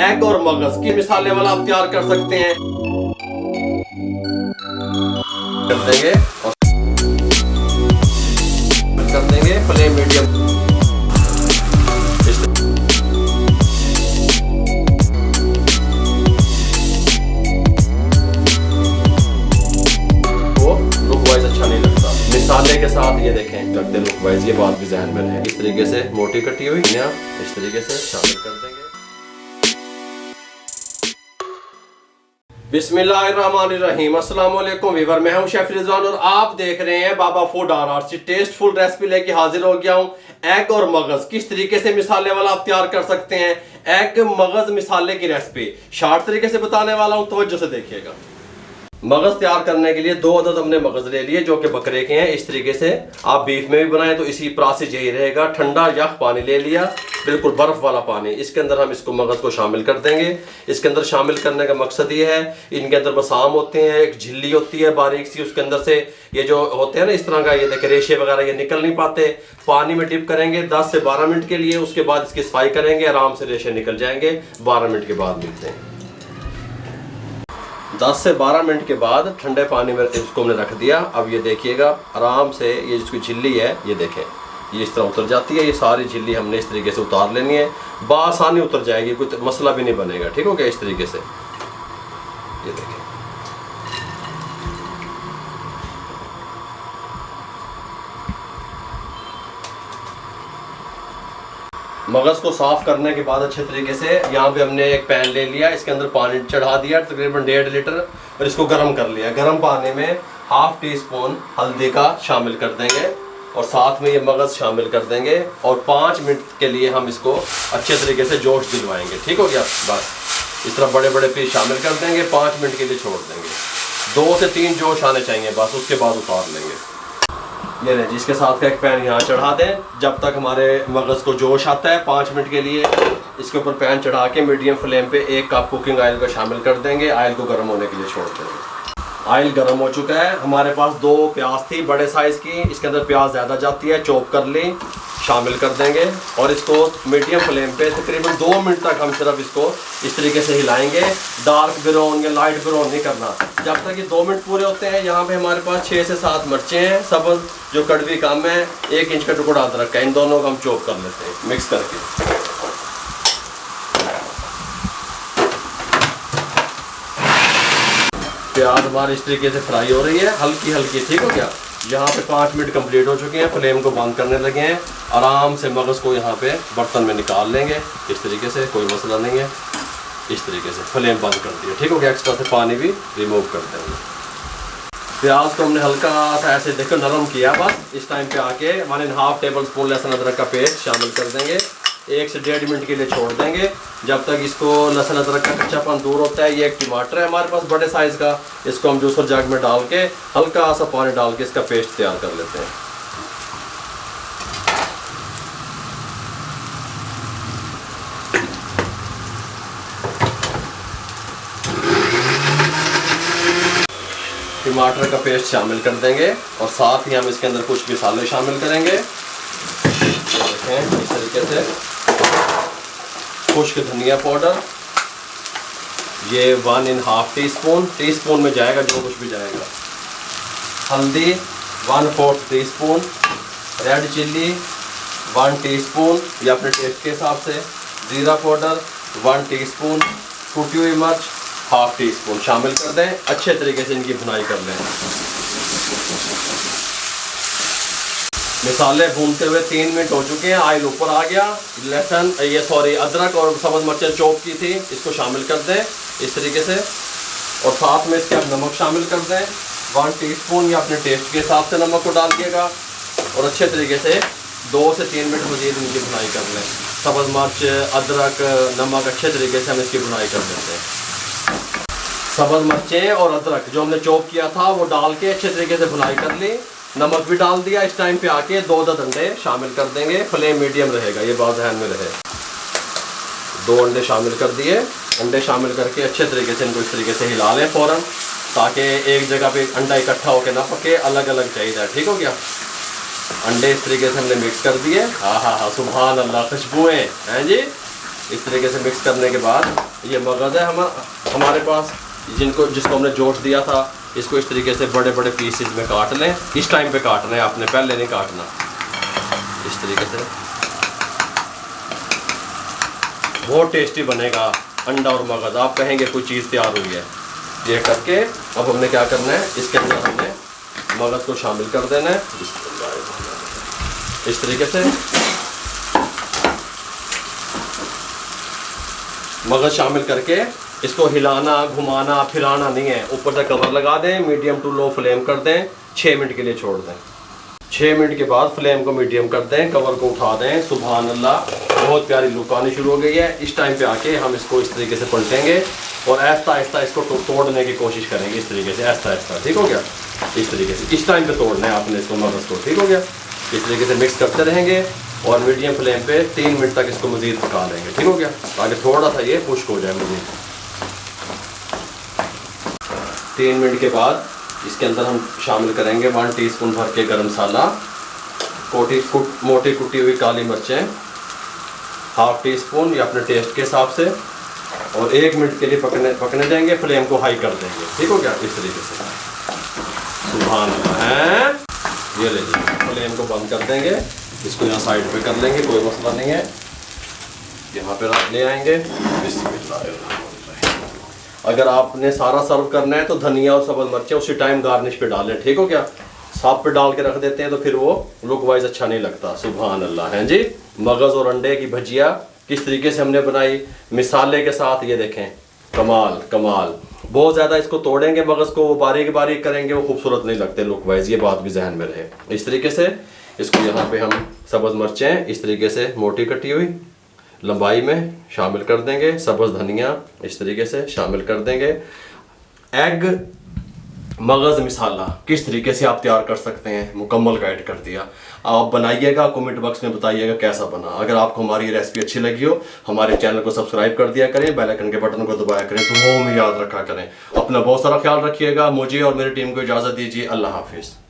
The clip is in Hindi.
एग और मगज की मिसाले वाला आप तैयार कर सकते हैं। कर देंगे और कर देंगे फ्लेम मीडियम। अच्छा नहीं लगता मिसाले के साथ। ये देखें करते लुक वाइज, ये बात भी जहन में रहे। इस तरीके से मोटी कटी हुई ना इस तरीके से शामिल कर देंगे। बिस्मिल्लाहिर्रहमानिर्रहीम। अस्सलाम वालेकुम वीवर, मैं हूं शेफ रिजवान और आप देख रहे हैं बाबा फूड RRC। टेस्टफुल रेसिपी लेके हाजिर हो गया हूं। एग और मगज किस तरीके से मिसाले वाला आप तैयार कर सकते हैं। एग मगज मिसाले की रेसिपी शॉर्ट तरीके से बताने वाला हूं, तवज्जो से देखिएगा। मगज तैयार करने के लिए 2 अदद हमने मगज ले लिए जो कि बकरे के हैं। इस तरीके से आप बीफ में भी बनाएं तो इसी प्रोसेस यही रहेगा। ठंडा यख पानी ले लिया, बिल्कुल बर्फ वाला पानी। इसके अंदर हम इसको मगज को शामिल कर देंगे। इसके अंदर शामिल करने का मकसद ये है, इनके अंदर मसाम होते हैं, एक झिल्ली होती है बारीक सी, उसके अंदर से ये जो होते हैं ना इस तरह का, ये देखे रेशे वगैरह, ये निकल नहीं पाते। पानी में डिप करेंगे 10 से 12 मिनट के लिए, उसके बाद इसकी सफाई करेंगे, आराम से रेशे निकल जाएंगे। 12 मिनट के बाद मिलते हैं। 10 से 12 मिनट के बाद ठंडे पानी में इसको हमने रख दिया। अब ये देखिएगा आराम से ये जिसकी झिल्ली है ये देखें, ये इस तरह उतर जाती है। ये सारी झिल्ली हमने इस तरीके से उतार लेनी है, बआसानी उतर जाएगी, कोई मसला भी नहीं बनेगा। ठीक हो गया। इस तरीके से ये देखें। मगज को साफ करने के बाद अच्छे तरीके से यहाँ पे हमने एक पैन ले लिया, इसके अंदर पानी चढ़ा दिया तकरीबन 1.5 लीटर और इसको गर्म कर लिया। गर्म पानी में ½ टीस्पून हल्दी का शामिल कर देंगे और साथ में ये मगज शामिल कर देंगे और 5 मिनट के लिए हम इसको अच्छे तरीके से जोश दिलवाएंगे। ठीक हो गया। बस इस तरह बड़े बड़े पीस शामिल कर देंगे, 5 मिनट के लिए छोड़ देंगे। 2 से 3 जोश आने चाहिए बस, उसके बाद उतार लेंगे। ये रहे जिसके साथ का एक पैन यहाँ चढ़ा दें जब तक हमारे मगज को जोश आता है। 5 मिनट के लिए इसके ऊपर पैन चढ़ा के मीडियम फ्लेम पे 1 कप कुकिंग ऑयल को शामिल कर देंगे। ऑयल को गर्म होने के लिए छोड़ देंगे। ऑयल गर्म हो चुका है। हमारे पास 2 प्याज थी बड़े साइज़ की, इसके अंदर प्याज ज़्यादा जाती है, चॉप कर ली, शामिल कर देंगे और इसको मीडियम फ्लेम पे तकरीबन 2 मिनट तक हम सिर्फ इसको इस तरीके से हिलाएंगे। डार्क ब्राउन या लाइट ब्राउन नहीं करना। जब तक ये 2 मिनट पूरे होते हैं, यहाँ पे हमारे पास 6 से 7 मिर्चें हैं सब्ज़, जो कड़वी कम है। 1 इंच का टुकड़ा अदरक है, इन दोनों को हम चॉप कर लेते हैं मिक्स करके। प्याज हमारी इस तरीके से फ्राई हो रही है, हल्की हल्की। ठीक हो गया। यहाँ पे 5 मिनट कंप्लीट हो चुके हैं। फ्लेम को बंद करने लगे हैं। आराम से मगज को यहाँ पे बर्तन में निकाल लेंगे इस तरीके से, कोई मसला नहीं है। इस तरीके से फ्लेम बंद कर दिया। ठीक हो गया। एक्स्ट्रा से पानी भी रिमूव कर देंगे। प्याज को हमने हल्का सा ऐसे देखो नरम किया। बस इस टाइम पे आके 1½ टेबल स्पून लहसुन अदरक का पेस्ट शामिल कर देंगे। 1 से 1.5 मिनट के लिए छोड़ देंगे जब तक इसको लहसुन अदरक का कच्चापन दूर होता है। ये एक टमाटर है हमारे पास बड़े साइज़ का, इसको हम जूसर जग में डाल के हल्का सा पानी डाल के इसका पेस्ट तैयार कर लेते हैं। टमाटर का पेस्ट शामिल कर देंगे और साथ ही हम इसके अंदर कुछ मसाले शामिल करेंगे। देखें इस तरीके से खुश्क धनिया पाउडर, ये 1½ टीस्पून में जाएगा, जो कुछ भी जाएगा। हल्दी 1/4 टीस्पून, रेड चिल्ली 1 टीस्पून या अपने टेस्ट के हिसाब से, जीरा पाउडर 1 टीस्पून, कुटी हुई मिर्च ½ टीस्पून शामिल कर दें। अच्छे तरीके से इनकी भुनाई कर लें। मिसाले भूनते हुए 3 मिनट हो चुके हैं। ऑयल ऊपर आ गया। लहसुन अदरक और सब्ज़ मिर्चें चॉप की थी, इसको शामिल कर दें इस तरीके से और साथ में इसके आप नमक शामिल कर दें। 1 टीस्पून या अपने टेस्ट के हिसाब से नमक को डाल दिएगा और अच्छे तरीके से 2 से 3 मिनट मज़ीद इनकी भुनाई कर लें। सब्ज़ मिर्च, अदरक, नमक अच्छे तरीके से हम इसकी भुनाई कर देते हैं। सब्ज़ मिर्चें और अदरक जो हमने चॉप किया था वो डाल के अच्छे तरीके से भुनाई कर ली। नमक भी डाल दिया। इस टाइम पे आके 2 अदद अंडे शामिल कर देंगे। फ्लेम मीडियम रहेगा, ये बात ध्यान में रहे। 2 अंडे शामिल कर दिए। अंडे शामिल करके अच्छे तरीके से इनको इस तरीके से हिला लें फ़ौरन, ताकि एक जगह पे अंडा इकट्ठा होकर ना पके, अलग अलग चाहिए। ठीक हो गया। अंडे इस तरीके से हमने मिक्स कर दिए। हाँ, सुभान अल्लाह, खुशबुएँ हैं जी। इस तरीके से मिक्स करने के बाद ये मगज़ है हमारे पास, जिसको हमने जोश दिया था, इसको इस तरीके से बड़े बड़े पीसेस में काट लें। इस टाइम पे काटना है आपने, पहले नहीं काटना। इस तरीके से बहुत टेस्टी बनेगा अंडा और मगज़, आप कहेंगे कोई चीज़ तैयार हुई है। ये करके अब हमने क्या करना है, इसके अंदर हमने मगज़ को शामिल कर देना है इस तरीके से। मगज़ शामिल करके इसको हिलाना घुमाना फिराना नहीं है, ऊपर से कवर लगा दें, मीडियम टू लो फ्लेम कर दें, 6 मिनट के लिए छोड़ दें। 6 मिनट के बाद फ्लेम को मीडियम कर दें, कवर को उठा दें। सुभान अल्लाह, बहुत प्यारी लुक आनी शुरू हो गई है। इस टाइम पे आके हम इसको इस तरीके से पलटेंगे और आहिस्ता आहिस्ता इसको तोड़ने की कोशिश करेंगे, इस तरीके से आहिस्ता आहिस्ता। ठीक हो गया? इस तरीके से इस टाइम पे तोड़ना है आपने इसको, मगज़ को। ठीक हो गया? इस तरीके से मिक्स करते रहेंगे और मीडियम फ्लेम पे 3 मिनट तक इसको मज़ीद पका लेंगे। ठीक हो गया? ताकि थोड़ा सा ये खुश्क हो जाए मज़ीद। 3 मिनट के बाद इसके अंदर हम शामिल करेंगे 1 टीस्पून भर के गरम मसाला, मोटी कुटी हुई काली मिर्चें 1/2 टीस्पून, ये अपने टेस्ट के हिसाब से, और 1 मिनट के लिए पकने देंगे। फ्लेम को हाई कर देंगे। ठीक हो गया? इस तरीके से। सुभान अल्लाह है। ये ले लीजिए, फ्लेम को बंद कर देंगे, इसको यहाँ साइड पे कर लेंगे, कोई मसला नहीं है। यहाँ पे रख ले आएंगे। बिस्मिल्लाह। अगर आपने सारा सर्व करना है तो धनिया और सब्ज़ मिर्चें उसी टाइम गार्निश पे डालें। ठीक हो गया? साफ पे डाल के रख देते हैं तो फिर वो लुक वाइज अच्छा नहीं लगता। सुभान अल्लाह है जी। मगज़ और अंडे की भजिया किस तरीके से हमने बनाई मिसाले के साथ, ये देखें, कमाल कमाल। बहुत ज़्यादा इसको तोड़ेंगे मगज़ को, वो बारीक बारीक करेंगे, वो खूबसूरत नहीं लगते लुक वाइज, ये बात भी जहन में रहे। इस तरीके से इसको यहाँ पे हम सब्ज़ मिर्चें इस तरीके से मोटी कटी हुई लंबाई में शामिल कर देंगे, सब्ज़ धनिया इस तरीके से शामिल कर देंगे। एग मगज़ मिसाला किस तरीके से आप तैयार कर सकते हैं, मुकम्मल गाइड कर दिया। आप बनाइएगा, कमेंट बॉक्स में बताइएगा कैसा बना। अगर आपको हमारी रेसिपी अच्छी लगी हो, हमारे चैनल को सब्सक्राइब कर दिया करें, बेल आइकन के बटन को दबाया करें, तो वो में याद रखा करें। अपना बहुत सारा ख्याल रखिएगा। मुझे और मेरी टीम को इजाज़त दीजिए। अल्लाह हाफिज़।